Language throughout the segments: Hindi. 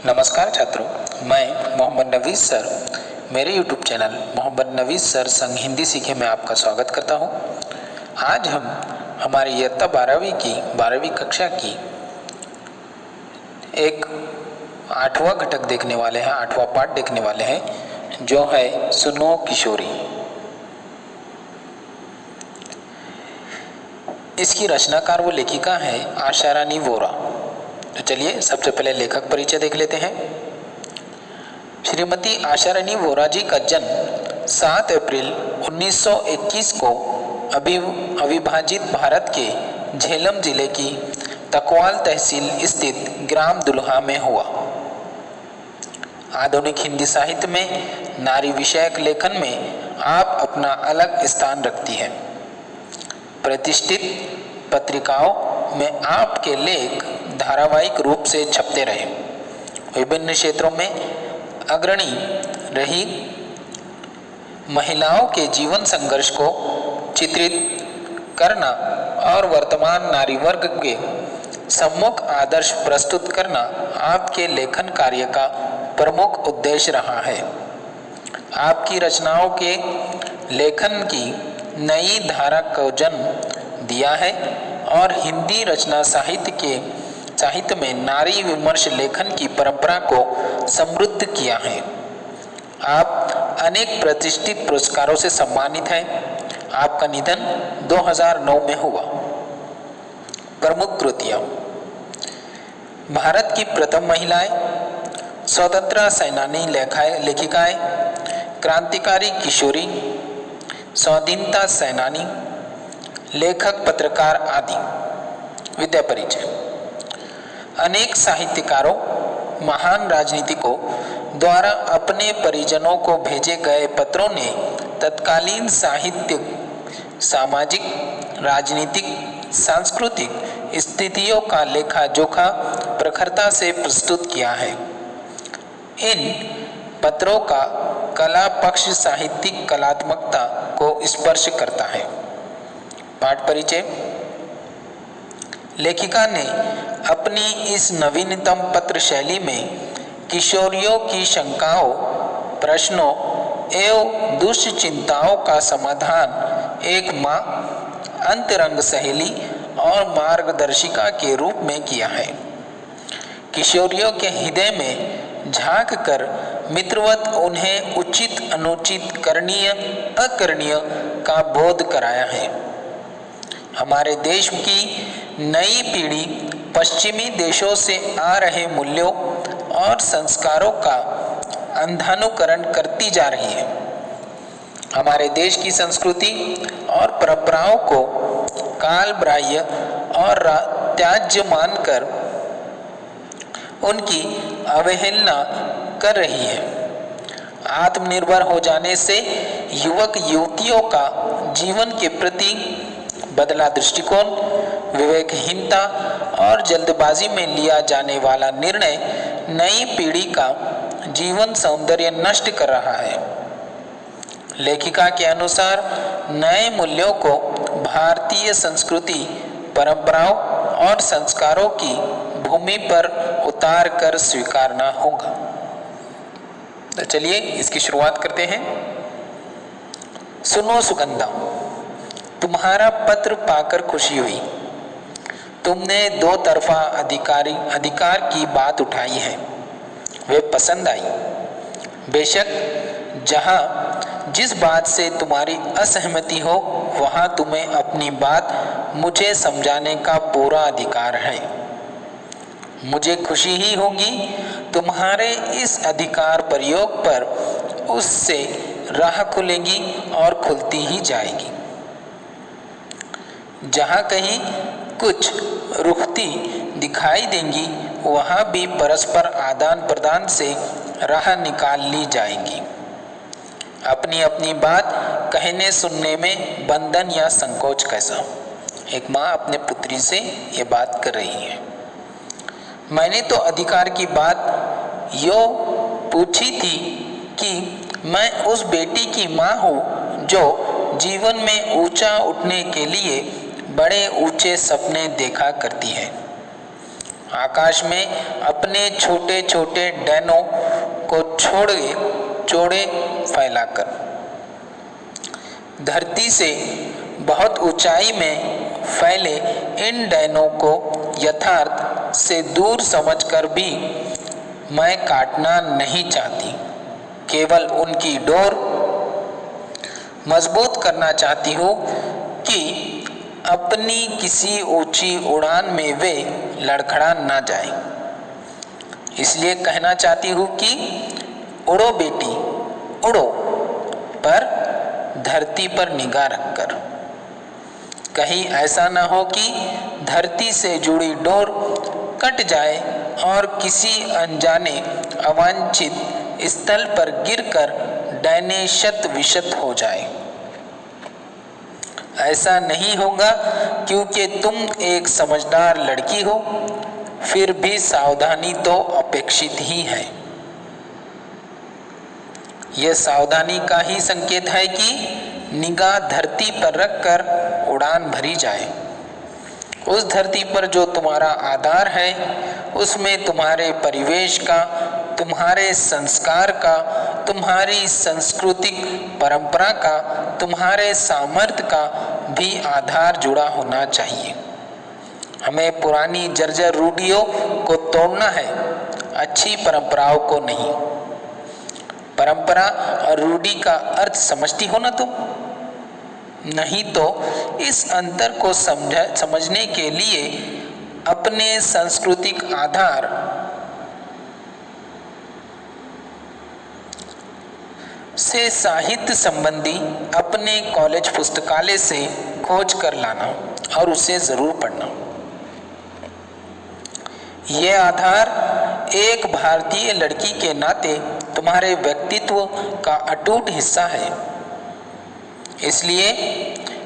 नमस्कार छात्रों, मैं मोहम्मद नवीस सर मेरे YouTube चैनल मोहम्मद नवीस सर संग हिंदी सीखे में आपका स्वागत करता हूं। आज हम हमारी इयत्ता 12वीं कक्षा की एक 8वां घटक देखने वाले हैं, 8वां पाठ देखने वाले हैं, जो है सुनो किशोरी। इसकी रचनाकार व लेखिका है आशा रानी वोरा। तो चलिए सबसे पहले लेखक परिचय देख लेते हैं। श्रीमती आशा रानी वोरा जी का जन्म 7 अप्रैल 1921 को अविभाजित भारत के झेलम जिले की तकवाल तहसील स्थित ग्राम दुल्हा में हुआ। आधुनिक हिंदी साहित्य में नारी विषयक लेखन में आप अपना अलग स्थान रखती हैं। प्रतिष्ठित पत्रिकाओं में आपके लेख धारावाहिक रूप से छपते रहे। विभिन्न क्षेत्रों में अग्रणी रही महिलाओं के जीवन संघर्ष को चित्रित करना और वर्तमान नारी वर्ग के सम्मुख आदर्श प्रस्तुत करना आपके लेखन कार्य का प्रमुख उद्देश्य रहा है। आपकी रचनाओं के लेखन की नई धारा को जन्म दिया है और हिंदी रचना साहित्य में नारी विमर्श लेखन की परंपरा को समृद्ध किया है। आप अनेक प्रतिष्ठित पुरस्कारों से सम्मानित हैं। आपका निधन 2009 में हुआ। प्रमुख कृतियां: भारत की प्रथम महिलाएं, स्वतंत्रता सेनानी लेखिकाएं, क्रांतिकारी किशोरी, स्वाधीनता सेनानी, लेखक पत्रकार आदि। विद्या परिचय: अनेक साहित्यकारों, महान राजनीतिकों द्वारा अपने परिजनों को भेजे गए पत्रों ने तत्कालीन साहित्यिक, सामाजिक, राजनीतिक, सांस्कृतिक स्थितियों का लेखा जोखा प्रखरता से प्रस्तुत किया है। इन पत्रों का कला पक्ष साहित्यिक कलात्मकता को स्पर्श करता है। पाठ परिचय: लेखिका ने अपनी इस नवीनतम पत्र शैली में किशोरियों की शंकाओं, प्रश्नों एवं दुश्चिंताओं का समाधान एक माँ, अंतरंग सहेली और मार्गदर्शिका के रूप में किया है। किशोरियों के हृदय में झांक कर मित्रवत उन्हें उचित अनुचित, करणीय अकरणीय का बोध कराया है। हमारे देश की नई पीढ़ी पश्चिमी देशों से आ रहे मूल्यों और संस्कारों का अंधानुकरण करती जा रही है। हमारे देश की संस्कृति और परंपराओं को कालबाह्य और त्याज्य मानकर उनकी अवहेलना कर रही है। आत्मनिर्भर हो जाने से युवक युवतियों का जीवन के प्रति बदला दृष्टिकोण, विवेकहीनता और जल्दबाजी में लिया जाने वाला निर्णय नई पीढ़ी का जीवन सौंदर्य नष्ट कर रहा है। लेखिका के अनुसार नए मूल्यों को भारतीय संस्कृति, परंपराओं और संस्कारों की भूमि पर उतार कर स्वीकारना होगा। तो चलिए इसकी शुरुआत करते हैं। सुनो सुगंधा, तुम्हारा पत्र पाकर खुशी हुई। तुमने दो तरफा अधिकार की बात उठाई है, वे पसंद आई। बेशक जिस बात से तुम्हारी असहमति हो वहां तुम्हें अपनी बात मुझे समझाने का पूरा अधिकार है। मुझे खुशी ही होगी तुम्हारे इस अधिकार प्रयोग पर उससे राह खुलेगी और खुलती ही जाएगी। जहाँ कहीं कुछ रुखती दिखाई देंगी वहाँ भी परस्पर आदान प्रदान से राह निकाल ली जाएगी। अपनी अपनी बात कहने सुनने में बंधन या संकोच कैसा? एक माँ अपने पुत्री से ये बात कर रही है। मैंने तो अधिकार की बात यो पूछी थी कि मैं उस बेटी की माँ हूँ जो जीवन में ऊंचा उठने के लिए बड़े ऊंचे सपने देखा करती है। आकाश में अपने छोटे छोटे डैनों को चौड़े फैलाकर। धरती से बहुत ऊंचाई में फैले इन डैनों को यथार्थ से दूर समझकर भी मैं काटना नहीं चाहती, केवल उनकी डोर मजबूत करना चाहती हूँ कि अपनी किसी ऊंची उड़ान में वे लड़खड़ा ना जाए। इसलिए कहना चाहती हूँ कि उड़ो बेटी उड़ो, पर धरती पर निगाह रखकर। कहीं ऐसा न हो कि धरती से जुड़ी डोर कट जाए और किसी अनजाने अवांछित स्थल पर गिरकर डैने शत विशत हो जाए। ऐसा नहीं होगा क्योंकि तुम एक समझदार लड़की हो, फिर भी सावधानी तो अपेक्षित ही है। यह सावधानी का ही संकेत है कि निगाह धरती पर रखकर उड़ान भरी जाए। उस धरती पर जो तुम्हारा आधार है, उसमें तुम्हारे परिवेश का, तुम्हारे संस्कार का, तुम्हारी सांस्कृतिक परंपरा का, तुम्हारे सामर्थ्य का भी आधार जुड़ा होना चाहिए। हमें पुरानी जर्जर रूढ़ियों को तोड़ना है, अच्छी परंपराओं को नहीं। परंपरा और रूढ़ी का अर्थ समझती हो ना तुम? नहीं तो इस अंतर को समझने के लिए अपने सांस्कृतिक आधार से साहित्य संबंधी अपने कॉलेज पुस्तकालय से खोज कर लाना और उसे जरूर पढ़ना। यह आधार एक भारतीय लड़की के नाते तुम्हारे व्यक्तित्व का अटूट हिस्सा है। इसलिए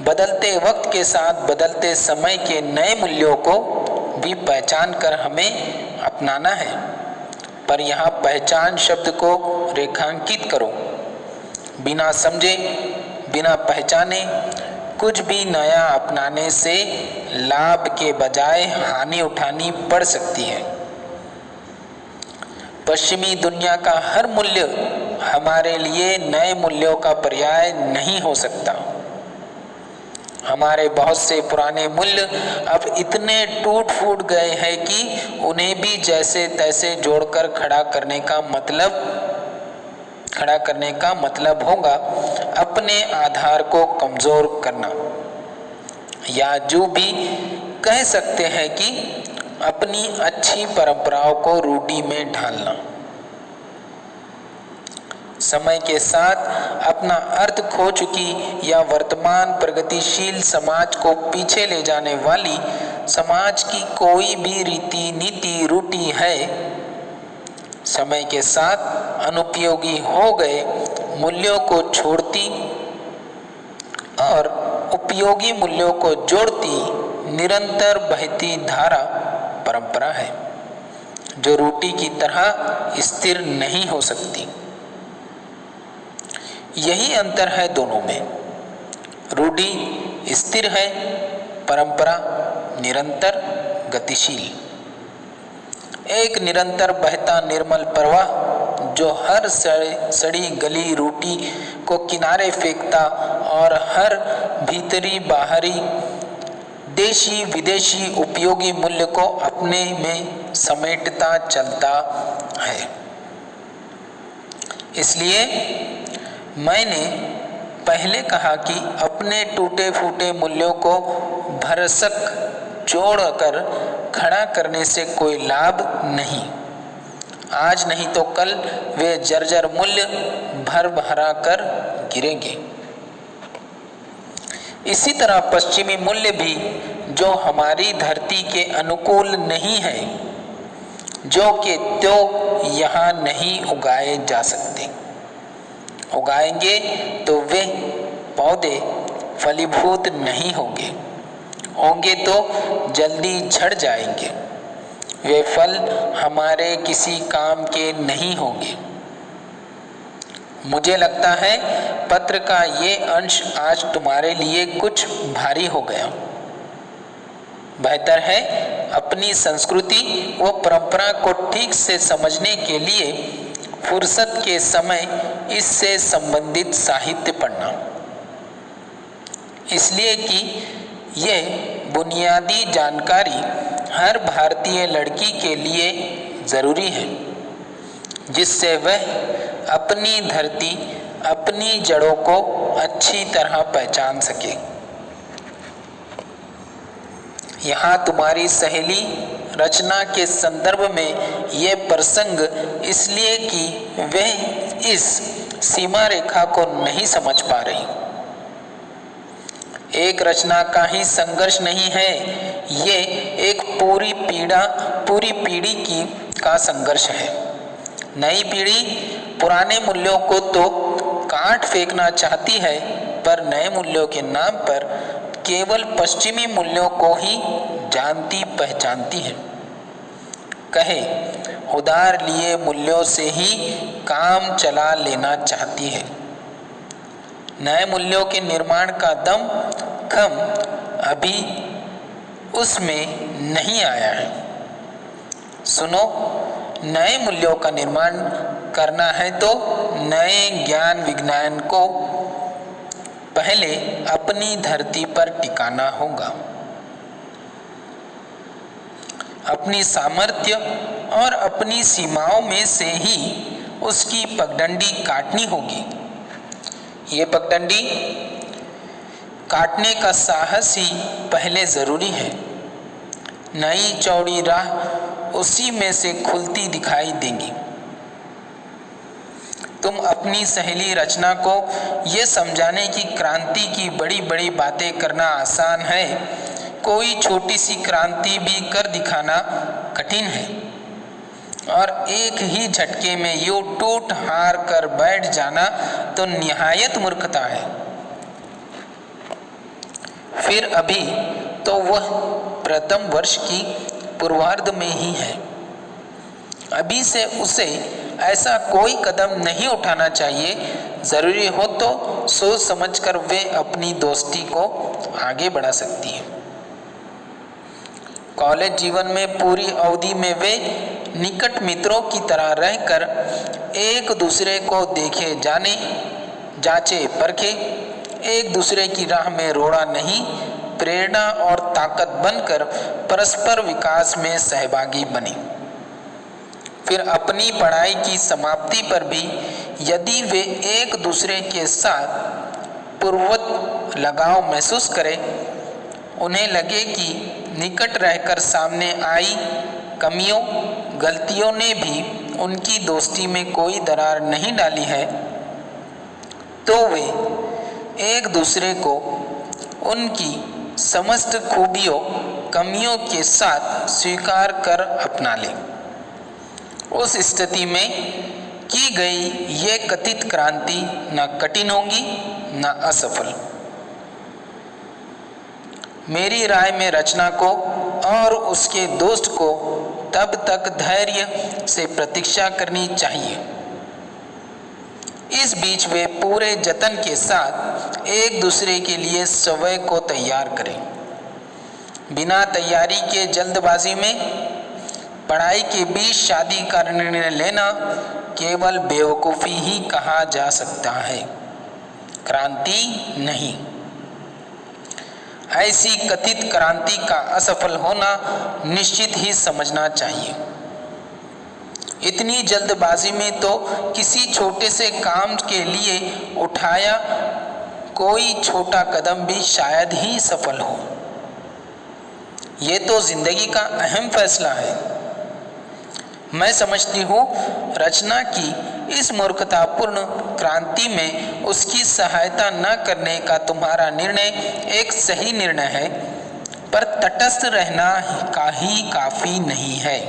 बदलते वक्त के साथ बदलते समय के नए मूल्यों को भी पहचान कर हमें अपनाना है। पर यहाँ पहचान शब्द को रेखांकित करो। बिना समझे, बिना पहचाने कुछ भी नया अपनाने से लाभ के बजाय हानि उठानी पड़ सकती है। पश्चिमी दुनिया का हर मूल्य हमारे लिए नए मूल्यों का पर्याय नहीं हो सकता। हमारे बहुत से पुराने मूल्य अब इतने टूट फूट गए हैं कि उन्हें भी जैसे तैसे जोड़कर खड़ा करने का मतलब होगा अपने आधार को कमजोर करना, या जो भी कह सकते हैं कि अपनी अच्छी परंपराओं को रूढ़ी में ढालना। समय के साथ अपना अर्थ खो चुकी या वर्तमान प्रगतिशील समाज को पीछे ले जाने वाली समाज की कोई भी रीति नीति रूढ़ी है, समय के साथ अनुपयोगी हो गए मूल्यों को छोड़ती और उपयोगी मूल्यों को जोड़ती निरंतर बहती धारा परंपरा है, जो रोटी की तरह स्थिर नहीं हो सकती। यही अंतर है दोनों में। रूढ़ी स्थिर है, परंपरा निरंतर गतिशील। एक निरंतर बहता निर्मल प्रवाह जो हर सड़ी गली रोटी को किनारे फेंकता और हर भीतरी बाहरी देशी विदेशी उपयोगी मूल्य को अपने में समेटता चलता है। इसलिए मैंने पहले कहा कि अपने टूटे फूटे मूल्यों को भरसक जोड़कर खड़ा करने से कोई लाभ नहीं। आज नहीं तो कल वे जर्जर मूल्य भरा कर गिरेंगे। इसी तरह पश्चिमी मूल्य भी जो हमारी धरती के अनुकूल नहीं है, जो कि तो यहाँ नहीं उगाए जा सकते। उगाएंगे तो वे पौधे फलीभूत नहीं होंगे तो जल्दी झड़ जाएंगे। वे फल हमारे किसी काम के नहीं होंगे। मुझे लगता है पत्र का ये अंश आज तुम्हारे लिए कुछ भारी हो गया। बेहतर है अपनी संस्कृति व परंपरा को ठीक से समझने के लिए फुर्सत के समय इससे संबंधित साहित्य पढ़ना, इसलिए कि यह बुनियादी जानकारी हर भारतीय लड़की के लिए ज़रूरी है, जिससे वह अपनी धरती, अपनी जड़ों को अच्छी तरह पहचान सके। यहाँ तुम्हारी सहेली रचना के संदर्भ में ये प्रसंग इसलिए कि वह इस सीमा रेखा को नहीं समझ पा रही। एक रचना का ही संघर्ष नहीं है, ये एक पूरी पीढ़ी का संघर्ष है। नई पीढ़ी पुराने मूल्यों को तो काट फेंकना चाहती है, पर नए मूल्यों के नाम पर केवल पश्चिमी मूल्यों को ही जानती पहचानती है। कहे उधार लिए मूल्यों से ही काम चला लेना चाहती है। नए मूल्यों के निर्माण का दम खम अभी उसमें नहीं आया है। सुनो, नए मूल्यों का निर्माण करना है तो नए ज्ञान विज्ञान को पहले अपनी धरती पर टिकाना होगा। अपनी सामर्थ्य और अपनी सीमाओं में से ही उसकी पगडंडी काटनी होगी। ये पगडंडी काटने का साहस ही पहले ज़रूरी है। नई चौड़ी राह उसी में से खुलती दिखाई देंगी। तुम अपनी सहेली रचना को ये समझाने की क्रांति की बड़ी बड़ी बातें करना आसान है, कोई छोटी सी क्रांति भी कर दिखाना कठिन है, और एक ही झटके में यूं टूट हार कर बैठ जाना तो निहायत मूर्खता है। फिर अभी तो वह प्रथम वर्ष की पूर्वार्ध में ही है। अभी से उसे ऐसा कोई कदम नहीं उठाना चाहिए। ज़रूरी हो तो सोच समझकर वे अपनी दोस्ती को आगे बढ़ा सकती है। कॉलेज जीवन में पूरी अवधि में वे निकट मित्रों की तरह रहकर एक दूसरे को देखे जाने, जांचे परखे, एक दूसरे की राह में रोड़ा नहीं, प्रेरणा और ताकत बनकर परस्पर विकास में सहभागी बने। फिर अपनी पढ़ाई की समाप्ति पर भी यदि वे एक दूसरे के साथ पूर्ववत लगाव महसूस करें, उन्हें लगे कि निकट रहकर सामने आई कमियों, गलतियों ने भी उनकी दोस्ती में कोई दरार नहीं डाली है, तो वे एक दूसरे को उनकी समस्त खूबियों, कमियों के साथ स्वीकार कर अपना लें। उस स्थिति में की गई ये कथित क्रांति न कठिन होगी न असफल। मेरी राय में रचना को और उसके दोस्त को तब तक धैर्य से प्रतीक्षा करनी चाहिए। इस बीच वे पूरे जतन के साथ एक दूसरे के लिए स्वयं को तैयार करें। बिना तैयारी के जल्दबाजी में पढ़ाई के बीच शादी का निर्णय लेना केवल बेवकूफ़ी ही कहा जा सकता है, क्रांति नहीं। ऐसी कथित क्रांति का असफल होना निश्चित ही समझना चाहिए। इतनी जल्दबाजी में तो किसी छोटे से काम के लिए उठाया कोई छोटा कदम भी शायद ही सफल हो। ये तो जिंदगी का अहम फैसला है। मैं समझती हूँ रचना की इस मूर्खतापूर्ण क्रांति में उसकी सहायता न करने का तुम्हारा निर्णय एक सही निर्णय है, पर तटस्थ रहना का ही काफ़ी नहीं है।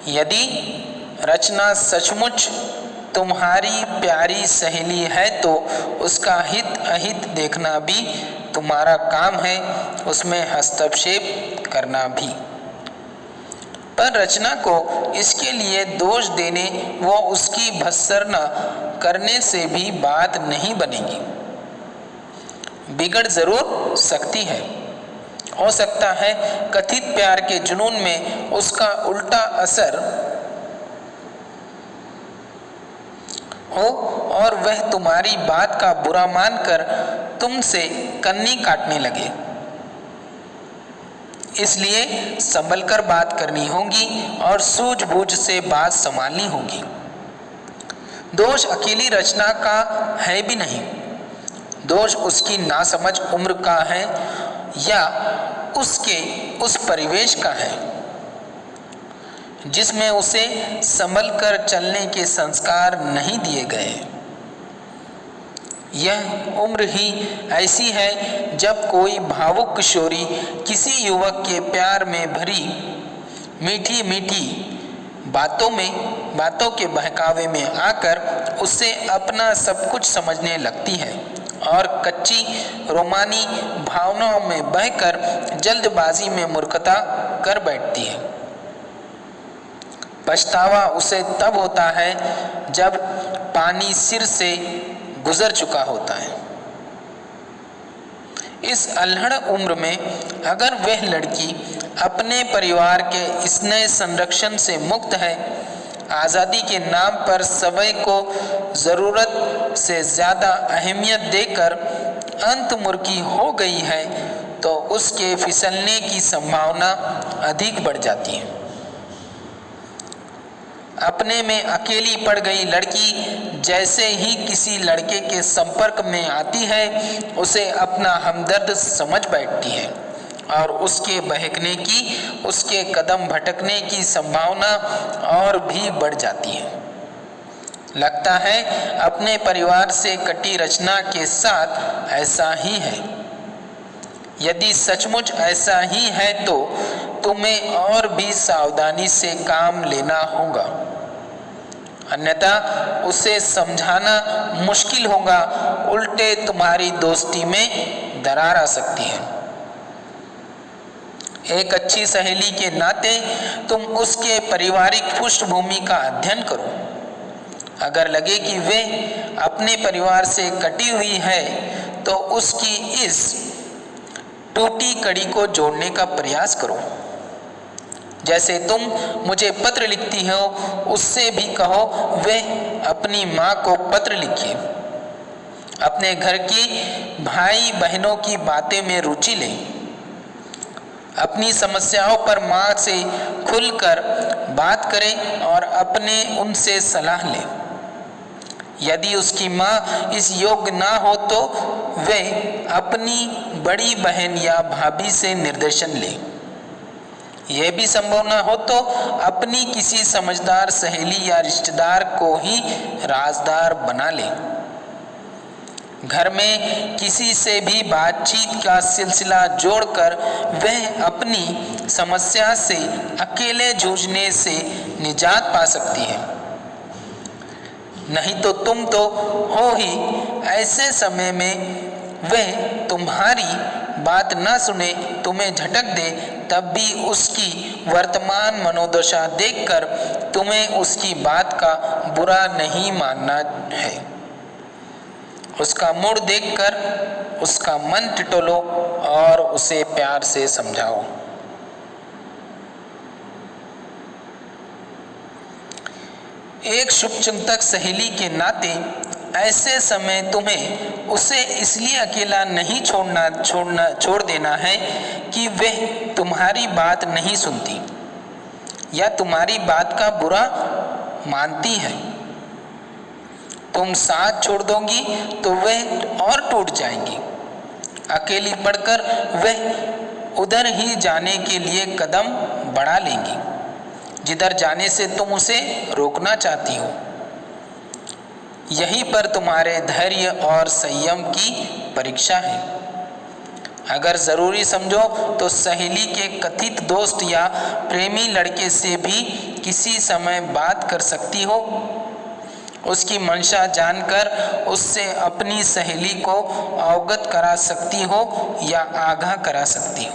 यदि रचना सचमुच तुम्हारी प्यारी सहेली है तो उसका हित अहित देखना भी तुम्हारा काम है, उसमें हस्तक्षेप करना भी। पर रचना को इसके लिए दोष देने व उसकी भत्सना करने से भी बात नहीं बनेगी। बिगड़ जरूर सकती है, हो सकता है कथित प्यार के जुनून में उसका उल्टा असर हो और वह तुम्हारी बात का बुरा मानकर तुमसे कन्नी काटने लगे। इसलिए संभलकर बात करनी होगी और सूझबूझ से बात संभालनी होगी। दोष अकेली रचना का है भी नहीं, दोष उसकी नासमझ उम्र का है या उसके उस परिवेश का है जिसमें उसे संभल कर चलने के संस्कार नहीं दिए गए। यह उम्र ही ऐसी है जब कोई भावुक किशोरी किसी युवक के प्यार में भरी मीठी मीठी बातों के बहकावे में आकर उससे अपना सब कुछ समझने लगती है और कच्ची रोमानी भावनाओं में बहकर जल्दबाजी में मूर्खता कर बैठती है। पछतावा उसे तब होता है जब पानी सिर से गुजर चुका होता है। इस अल्हड़ उम्र में अगर वह लड़की अपने परिवार के स्नेह संरक्षण से मुक्त है, आज़ादी के नाम पर समय को ज़रूरत से ज़्यादा अहमियत देकर अंतर्मुखी हो गई है, तो उसके फिसलने की संभावना अधिक बढ़ जाती है। अपने में अकेली पड़ गई लड़की जैसे ही किसी लड़के के संपर्क में आती है, उसे अपना हमदर्द समझ बैठती है और उसके बहकने की, उसके कदम भटकने की संभावना और भी बढ़ जाती है। लगता है अपने परिवार से कटी रचना के साथ ऐसा ही है। यदि सचमुच ऐसा ही है तो तुम्हें और भी सावधानी से काम लेना होगा, अन्यथा उसे समझाना मुश्किल होगा, उल्टे तुम्हारी दोस्ती में दरार आ सकती है। एक अच्छी सहेली के नाते तुम उसके पारिवारिक पृष्ठभूमि का अध्ययन करो। अगर लगे कि वे अपने परिवार से कटी हुई है तो उसकी इस टूटी कड़ी को जोड़ने का प्रयास करो। जैसे तुम मुझे पत्र लिखती हो, उससे भी कहो वह अपनी माँ को पत्र लिखिए। अपने घर की भाई बहनों की बातें में रुचि लें। अपनी समस्याओं पर माँ से खुलकर बात करें और अपने उनसे सलाह लें। यदि उसकी माँ इस योग्य ना हो तो वे अपनी बड़ी बहन या भाभी से निर्देशन ले। यह भी संभव ना हो तो अपनी किसी समझदार सहेली या रिश्तेदार को ही राजदार बना ले। घर में किसी से भी बातचीत का सिलसिला जोड़कर वह अपनी समस्या से अकेले जूझने से निजात पा सकती है। नहीं तो तुम तो हो ही, ऐसे समय में वह तुम्हारी बात न सुने, तुम्हें झटक दे, तब भी उसकी वर्तमान मनोदशा देखकर तुम्हें उसकी बात का बुरा नहीं मानना है। उसका मूड देखकर उसका मन टिटोलो और उसे प्यार से समझाओ। एक शुभचिंतक सहेली के नाते ऐसे समय तुम्हें उसे इसलिए अकेला नहीं छोड़ देना है कि वह तुम्हारी बात नहीं सुनती या तुम्हारी बात का बुरा मानती है। तुम साथ छोड़ दोगी तो वह और टूट जाएंगी। अकेली पड़कर वह उधर ही जाने के लिए कदम बढ़ा लेंगी जिधर जाने से तुम उसे रोकना चाहती हो। यहीं पर तुम्हारे धैर्य और संयम की परीक्षा है। अगर ज़रूरी समझो तो सहेली के कथित दोस्त या प्रेमी लड़के से भी किसी समय बात कर सकती हो। उसकी मंशा जानकर उससे अपनी सहेली को अवगत करा सकती हो या आगाह करा सकती हो।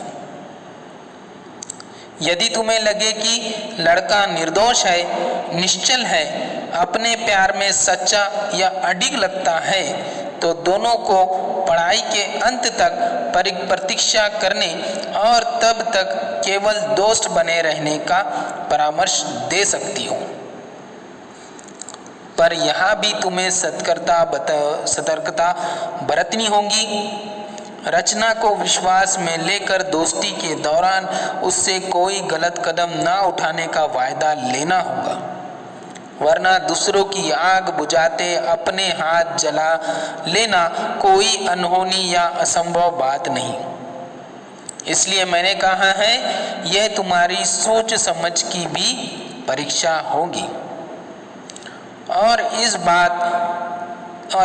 यदि तुम्हें लगे कि लड़का निर्दोष है, निश्चल है, अपने प्यार में सच्चा या अडिग लगता है, तो दोनों को पढ़ाई के अंत तक प्रतीक्षा करने और तब तक केवल दोस्त बने रहने का परामर्श दे सकती हूँ, पर यहाँ भी तुम्हें सतर्कता बरतनी होगी। रचना को विश्वास में लेकर दोस्ती के दौरान उससे कोई गलत कदम ना उठाने का वायदा लेना होगा, वरना दूसरों की आग बुझाते अपने हाथ जला लेना कोई अनहोनी या असंभव बात नहीं। इसलिए मैंने कहा है, यह तुम्हारी सोच समझ की भी परीक्षा होगी। और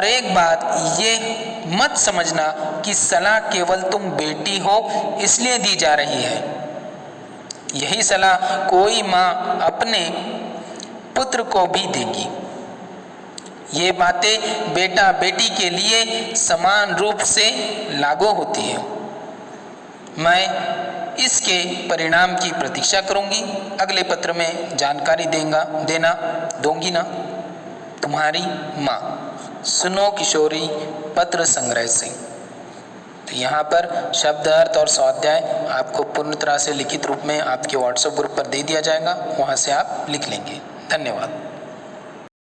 एक बात ये मत समझना कि सलाह केवल तुम बेटी हो इसलिए दी जा रही है। यही सलाह कोई माँ अपने पुत्र को भी देगी। ये बातें बेटा बेटी के लिए समान रूप से लागू होती है। मैं इसके परिणाम की प्रतीक्षा करूंगी। अगले पत्र में जानकारी दूंगी ना। तुम्हारी माँ। सुनो किशोरी पत्र संग्रह से। तो यहाँ पर शब्द अर्थ और स्वाध्याय आपको पूर्ण तरह से लिखित रूप में आपके व्हाट्सएप ग्रुप पर दे दिया जाएगा, वहाँ से आप लिख लेंगे। धन्यवाद।